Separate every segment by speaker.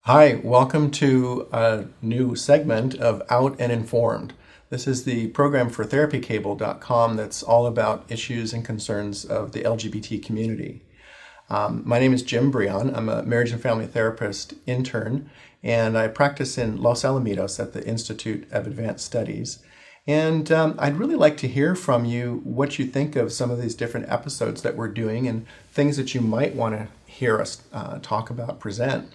Speaker 1: Hi, welcome to a new segment of Out and Informed. This is the program for therapycable.com that's all about issues and concerns of the LGBT community. My name is Jim Brillon. I'm a marriage and family therapist intern, and I practice in Los Alamitos at the Institute of Advanced Studies. And I'd really like to hear from you what you think of some of these different episodes that we're doing and things that you might want to hear us talk about, present.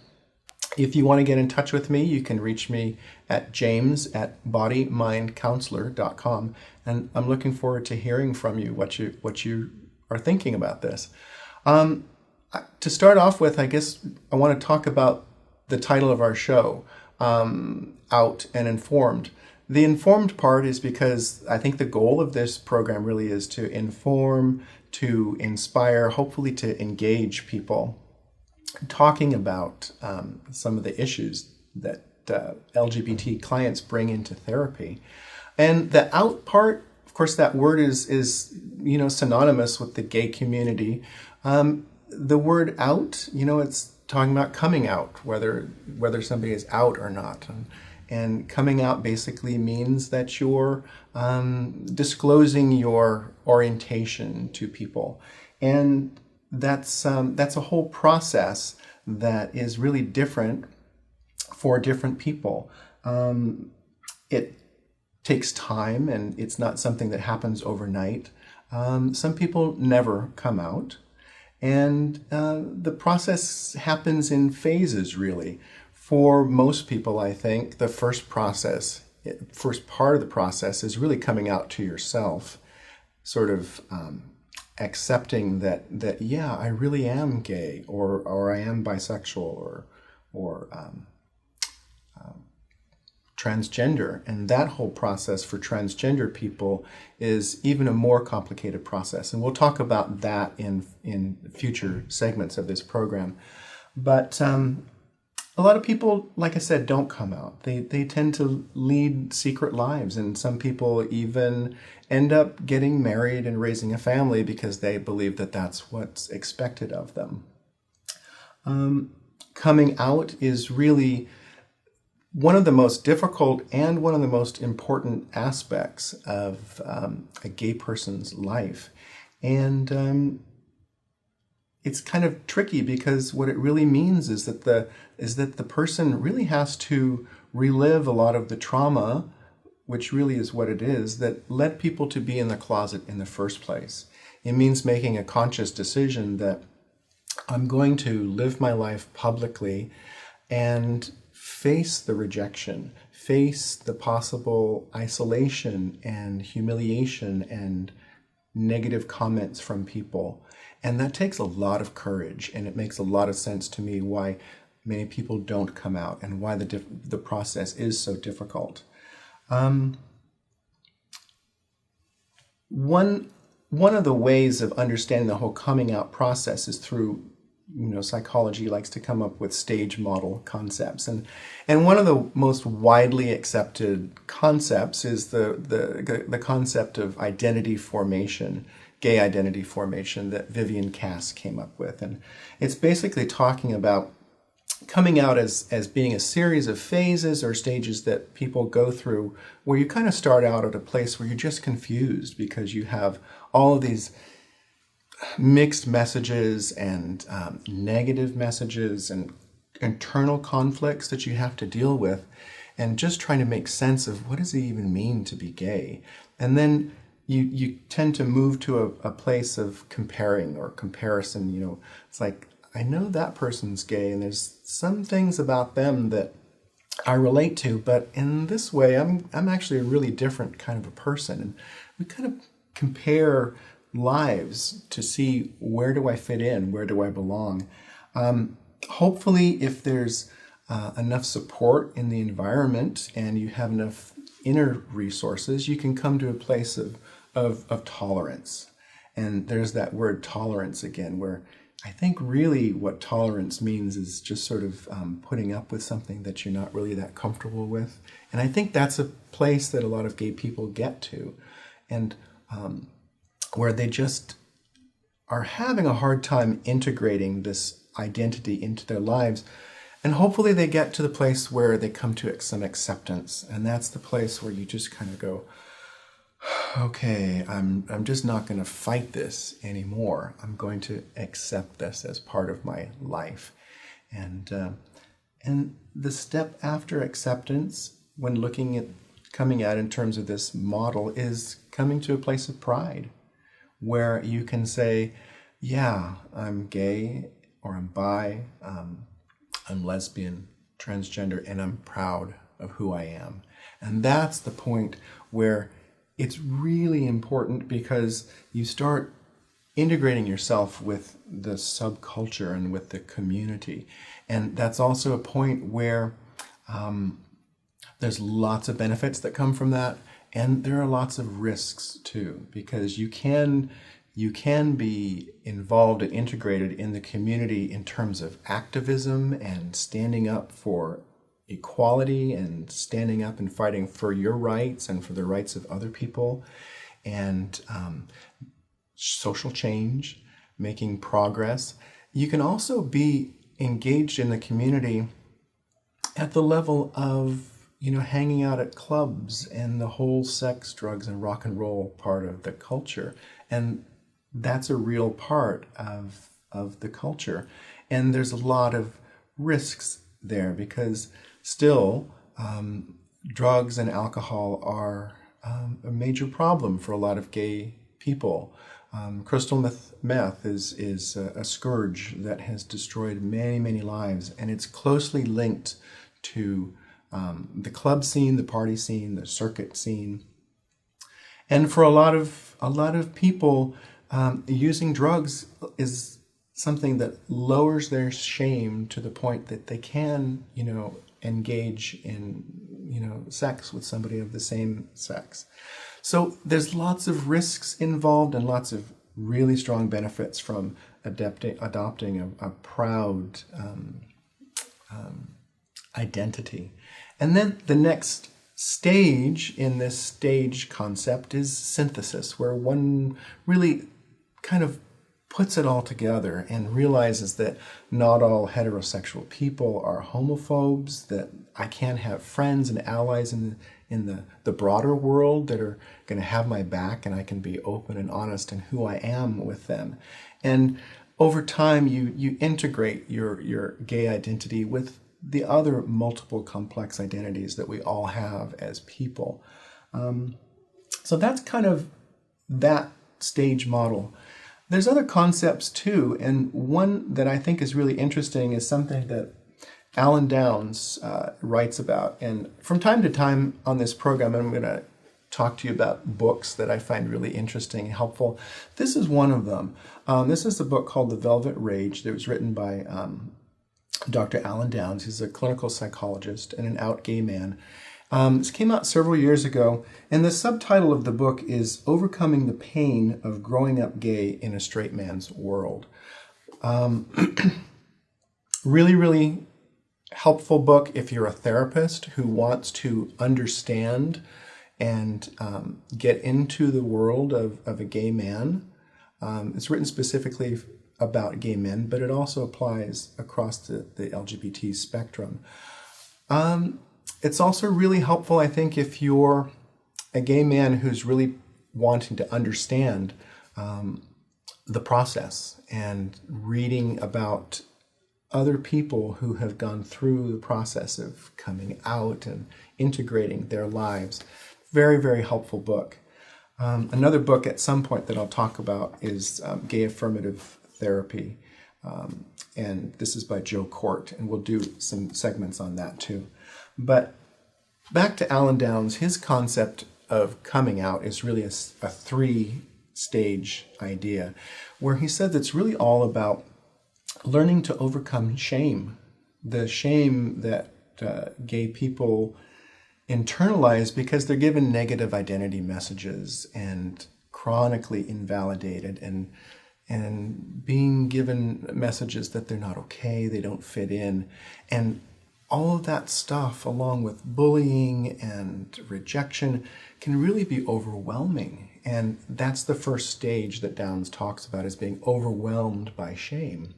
Speaker 1: If you want to get in touch with me, you can reach me at james@bodymindcounselor.com, and I'm looking forward to hearing from you what you are thinking about this. To start off with, I guess I want to talk about the title of our show, Out and Informed. The informed part is because I think the goal of this program really is to inform, to inspire, hopefully to engage people talking about some of the issues that LGBT clients bring into therapy. And the out part, of course, that word is synonymous with the gay community. The word out, it's talking about coming out, whether somebody is out or not. And coming out basically means that you're disclosing your orientation to people. And that's a whole process that is really different for different people. It takes time, and it's not something that happens overnight. Some people never come out, and the process happens in phases, really. For most people, I think the first part of the process is really coming out to yourself, sort of accepting that yeah, I really am gay, or I am bisexual, or transgender. And that whole process for transgender people is even a more complicated process. And we'll talk about that in future segments of this program. But a lot of people, like I said, don't come out. They tend to lead secret lives, and some people even end up getting married and raising a family because they believe that that's what's expected of them. Coming out is really one of the most difficult and one of the most important aspects of a gay person's life. And it's kind of tricky because what it really means is that the person really has to relive a lot of the trauma, which really is what it is, that led people to be in the closet in the first place. It means making a conscious decision that I'm going to live my life publicly and face the rejection, face the possible isolation and humiliation and negative comments from people. And that takes a lot of courage, and it makes a lot of sense to me why many people don't come out and why the process is so difficult. One of the ways of understanding the whole coming out process is through, psychology likes to come up with stage model concepts. And one of the most widely accepted concepts is the concept of identity formation, gay identity formation, that Vivian Cass came up with. And it's basically talking about coming out as being a series of phases or stages that people go through, where you kind of start out at a place where you're just confused because you have all of these mixed messages and negative messages and internal conflicts that you have to deal with, and just trying to make sense of what does it even mean to be gay. And then you tend to move to a place of comparing or comparison. It's like, I know that person's gay and there's some things about them that I relate to, but in this way, I'm actually a really different kind of a person. And we kind of compare lives to see, where do I fit in? Where do I belong? Hopefully, if there's enough support in the environment and you have enough inner resources, you can come to a place of tolerance. And there's that word tolerance again, where I think really what tolerance means is just sort of putting up with something that you're not really that comfortable with. And I think that's a place that a lot of gay people get to, and where they just are having a hard time integrating this identity into their lives. And hopefully they get to the place where they come to some acceptance. And that's the place where you just kind of go, okay, I'm just not going to fight this anymore. I'm going to accept this as part of my life. And the step after acceptance, when looking at coming out in terms of this model, is coming to a place of pride, where you can say, yeah, I'm gay, or I'm bi, I'm lesbian, transgender, and I'm proud of who I am. And that's the point where it's really important, because you start integrating yourself with the subculture and with the community. And that's also a point where there's lots of benefits that come from that, and there are lots of risks too, because you can be involved and integrated in the community in terms of activism and standing up for equality and standing up and fighting for your rights and for the rights of other people, and social change, making progress. You can also be engaged in the community at the level of, hanging out at clubs and the whole sex, drugs, and rock and roll part of the culture. And that's a real part of the culture. And there's a lot of risks there, because still drugs and alcohol are a major problem for a lot of gay people. Crystal meth is a scourge that has destroyed many, many lives, and it's closely linked to the club scene, the party scene, the circuit scene. And for a lot of people, using drugs is something that lowers their shame to the point that they can, engage in, sex with somebody of the same sex. So there's lots of risks involved and lots of really strong benefits from adopting a proud identity. And then the next stage in this stage concept is synthesis, where one really kind of puts it all together and realizes that not all heterosexual people are homophobes, that I can have friends and allies in the broader world that are going to have my back, and I can be open and honest in who I am with them. And over time, you integrate your gay identity with the other multiple complex identities that we all have as people. So that's kind of that stage model. There's other concepts too, and one that I think is really interesting is something that Alan Downs writes about. And from time to time on this program, I'm going to talk to you about books that I find really interesting and helpful. This is one of them. This is a book called The Velvet Rage that was written by Dr. Alan Downs. He's a clinical psychologist and an out gay man. This came out several years ago, and the subtitle of the book is Overcoming the Pain of Growing Up Gay in a Straight Man's World. Really, really helpful book if you're a therapist who wants to understand and get into the world of a gay man. It's written specifically about gay men, but it also applies across the LGBT spectrum. It's also really helpful, I think, if you're a gay man who's really wanting to understand the process and reading about other people who have gone through the process of coming out and integrating their lives. Very, very helpful book. Another book at some point that I'll talk about is Gay Affirmative Therapy. And this is by Joe Court, and we'll do some segments on that too. But back to Alan Downs, his concept of coming out is really a three-stage idea, where he said it's really all about learning to overcome shame, the shame that gay people internalize because they're given negative identity messages and chronically invalidated and being given messages that they're not okay, they don't fit in. And all of that stuff, along with bullying and rejection, can really be overwhelming. And that's the first stage that Downs talks about, is being overwhelmed by shame.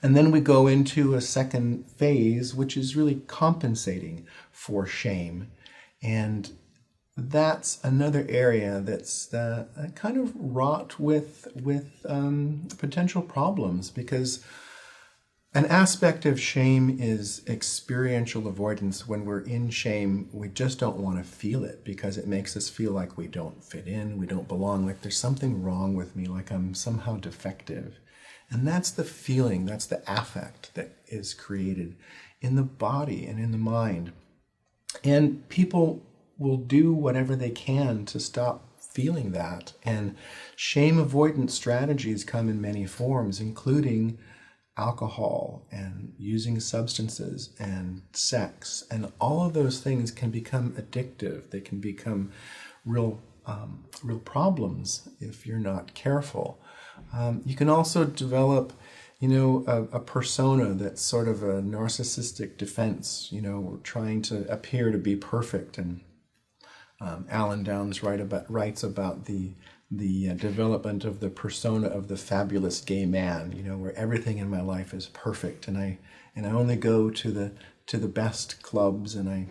Speaker 1: And then we go into a second phase, which is really compensating for shame. And that's another area that's kind of wrought with potential problems, because an aspect of shame is experiential avoidance. When we're in shame, we just don't want to feel it because it makes us feel like we don't fit in, we don't belong, like there's something wrong with me, like I'm somehow defective. And that's the feeling, that's the affect that is created in the body and in the mind. And people will do whatever they can to stop feeling that. And shame avoidance strategies come in many forms, including alcohol and using substances and sex. And all of those things can become addictive. They can become real problems if you're not careful. You can also develop, a persona that's sort of a narcissistic defense. We're trying to appear to be perfect. And Alan Downs writes about the development of the persona of the fabulous gay man, where everything in my life is perfect, and I only go to the best clubs, and I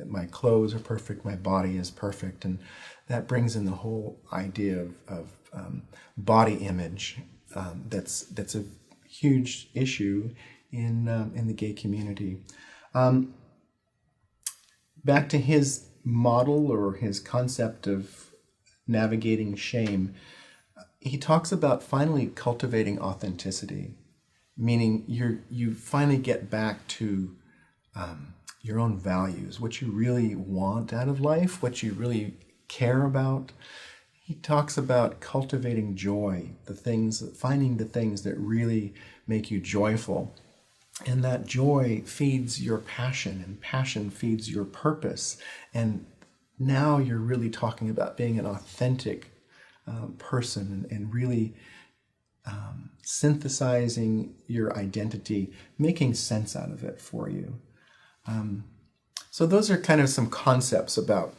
Speaker 1: my clothes are perfect, my body is perfect, and that brings in the whole idea of body image. That's a huge issue in the gay community. Back to his model or his concept of navigating shame, he talks about finally cultivating authenticity, meaning you finally get back to your own values, what you really want out of life, what you really care about. He talks about cultivating joy, finding the things that really make you joyful. And that joy feeds your passion, and passion feeds your purpose. And now you're really talking about being an authentic person and really synthesizing your identity, making sense out of it for you. So those are kind of some concepts about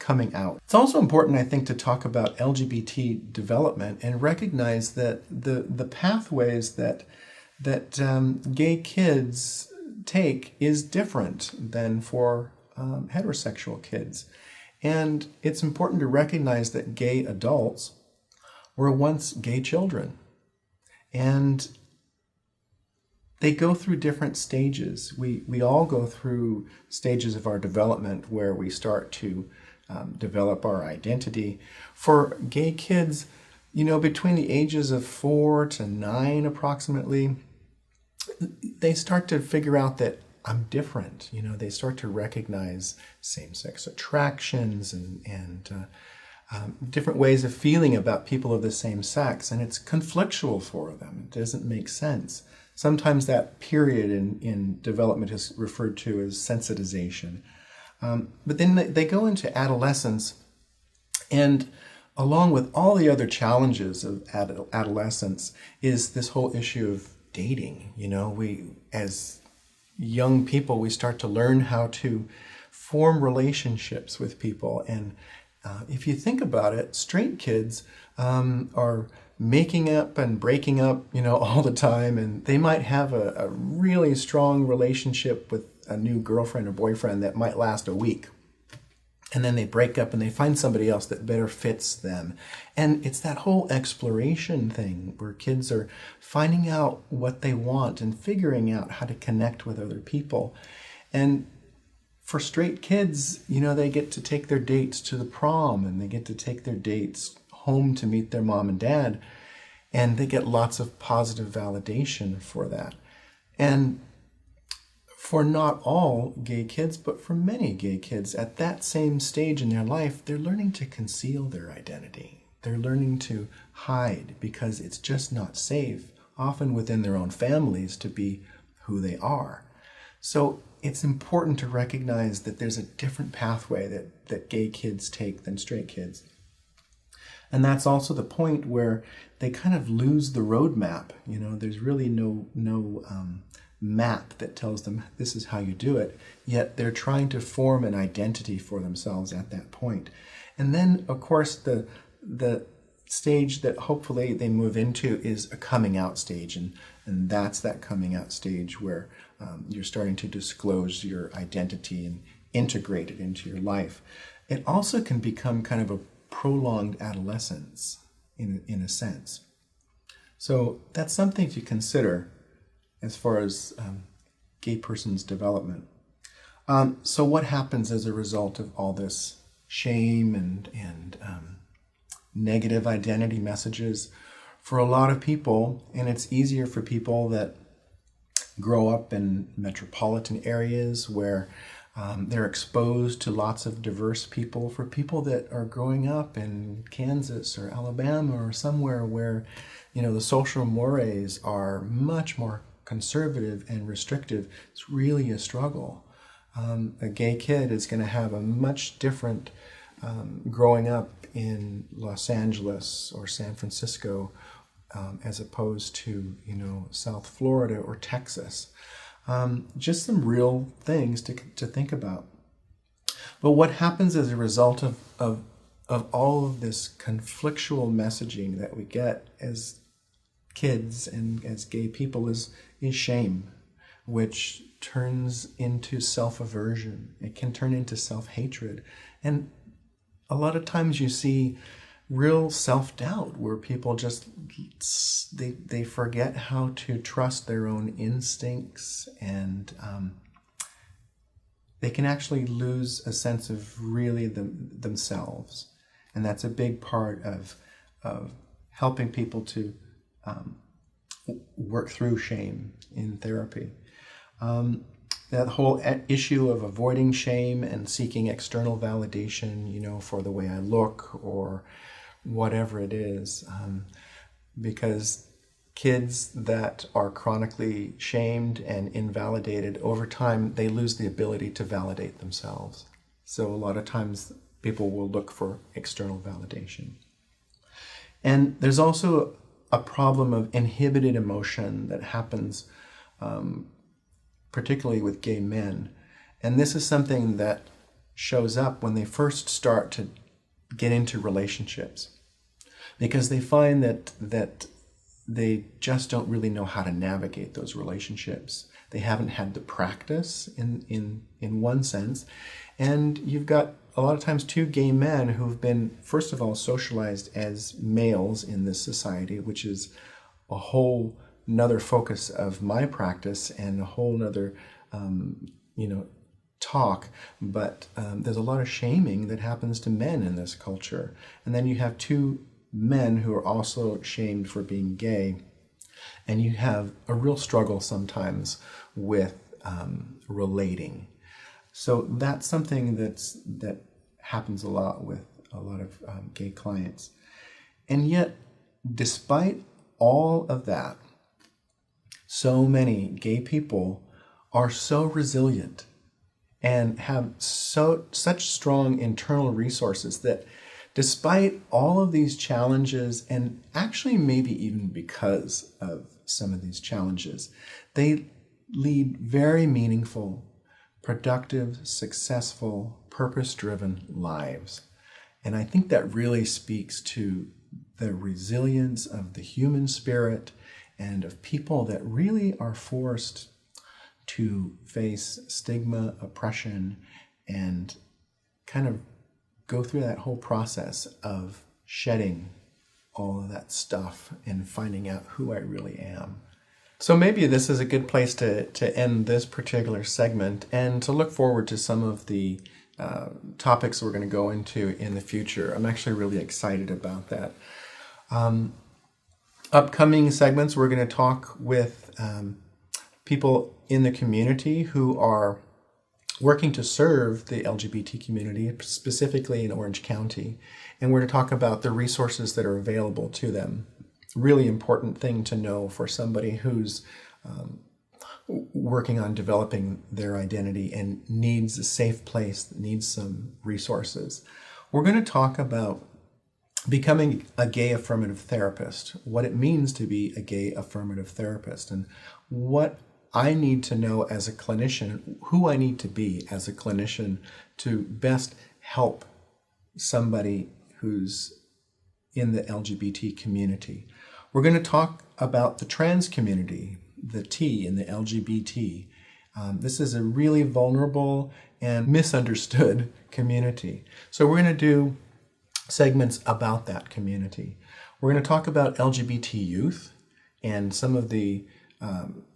Speaker 1: coming out. It's also important, I think, to talk about LGBT development and recognize that the pathways that gay kids take is different than for heterosexual kids. And it's important to recognize that gay adults were once gay children. And they go through different stages. We all go through stages of our development where we start to develop our identity. For gay kids, between the ages of 4 to 9 approximately, they start to figure out that I'm different. They start to recognize same-sex attractions and different ways of feeling about people of the same sex, and it's conflictual for them. It doesn't make sense. Sometimes that period in development is referred to as sensitization. But then they go into adolescence, and along with all the other challenges of adolescence is this whole issue of dating. We, as young people, we start to learn how to form relationships with people. And if you think about it, straight kids are making up and breaking up, all the time. And they might have a really strong relationship with a new girlfriend or boyfriend that might last a week. And then they break up and they find somebody else that better fits them. And it's that whole exploration thing where kids are finding out what they want and figuring out how to connect with other people. And for straight kids, they get to take their dates to the prom, and they get to take their dates home to meet their mom and dad. And they get lots of positive validation for that. And for not all gay kids, but for many gay kids at that same stage in their life, they're learning to conceal their identity. They're learning to hide because it's just not safe, often within their own families, to be who they are. So it's important to recognize that there's a different pathway that gay kids take than straight kids. And that's also the point where they kind of lose the roadmap. There's really no map that tells them this is how you do it, yet they're trying to form an identity for themselves at that point. And then, of course, the stage that hopefully they move into is a coming out stage. And And that's that coming out stage where you're starting to disclose your identity and integrate it into your life. It also can become kind of a prolonged adolescence in a sense. So that's something to consider as far as gay person's development. So what happens as a result of all this shame and negative identity messages for a lot of people? And it's easier for people that grow up in metropolitan areas where they're exposed to lots of diverse people. For people that are growing up in Kansas or Alabama or somewhere where, you know, the social mores are much more conservative and restrictive, it's really a struggle. A gay kid is going to have a much different growing up in Los Angeles or San Francisco as opposed to, you know, South Florida or Texas. Just some real things to think about. But what happens as a result of all of this conflictual messaging that we get as kids and as gay people is shame, which turns into self-aversion. It can turn into self-hatred. And a lot of times you see real self-doubt where people just, they forget how to trust their own instincts, and they can actually lose a sense of really themselves. And that's a big part of helping people to work through shame in therapy. That whole issue of avoiding shame and seeking external validation, you know, for the way I look or whatever it is, because kids that are chronically shamed and invalidated, over time, they lose the ability to validate themselves. So a lot of times people will look for external validation. And there's also a problem of inhibited emotion that happens particularly with gay men. And this is something that shows up when they first start to get into relationships, because they find that they just don't really know how to navigate those relationships. They haven't had the practice in one sense. And you've got a lot of times two gay men who've been, first of all, socialized as males in this society, which is a whole another focus of my practice and a whole nother, talk. But there's a lot of shaming that happens to men in this culture. And then you have two men who are also shamed for being gay. And you have a real struggle sometimes with relating. So that's something that happens a lot with a lot of gay clients. And yet, despite all of that, so many gay people are so resilient and have such strong internal resources that despite all of these challenges, and actually maybe even because of some of these challenges, they lead very meaningful, productive, successful, purpose-driven lives. And I think that really speaks to the resilience of the human spirit and of people that really are forced to face stigma, oppression, and kind of go through that whole process of shedding all of that stuff and finding out who I really am. So maybe this is a good place to end this particular segment and to look forward to some of the topics we're going to go into in the future. I'm actually really excited about that. Upcoming segments, we're going to talk with people in the community who are working to serve the LGBT community, specifically in Orange County. And we're going to talk about the resources that are available to them. Really important thing to know for somebody who's working on developing their identity and needs a safe place, needs some resources. We're going to talk about becoming a gay affirmative therapist, what it means to be a gay affirmative therapist, and what I need to know as a clinician, who I need to be as a clinician to best help somebody who's in the LGBT community. We're We're going to talk about the trans community, the T in the LGBT. This is a really vulnerable and misunderstood community. So we're going to do segments about that community. We're going to talk about LGBT youth and some of the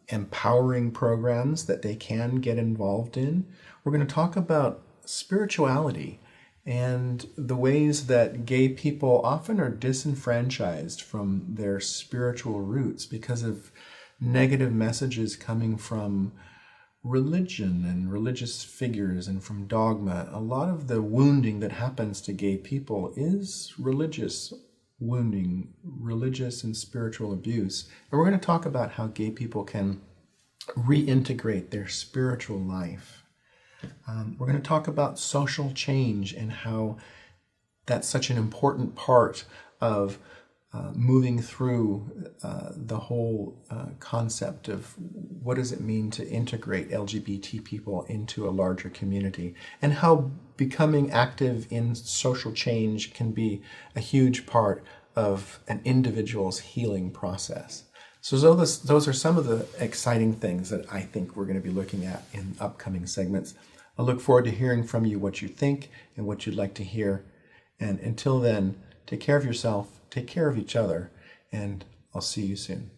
Speaker 1: empowering programs that they can get involved in. We're going to talk about spirituality and the ways that gay people often are disenfranchised from their spiritual roots because of negative messages coming from religion and religious figures and from dogma. A lot of the wounding that happens to gay people is religious wounding, religious and spiritual abuse. And we're going to talk about how gay people can reintegrate their spiritual life. We're going to talk about social change and how that's such an important part of moving through the whole concept of what does it mean to integrate LGBT people into a larger community, and how becoming active in social change can be a huge part of an individual's healing process. So those are some of the exciting things that I think we're going to be looking at in upcoming segments. I look forward to hearing from you what you think and what you'd like to hear. And until then, take care of yourself, take care of each other, and I'll see you soon.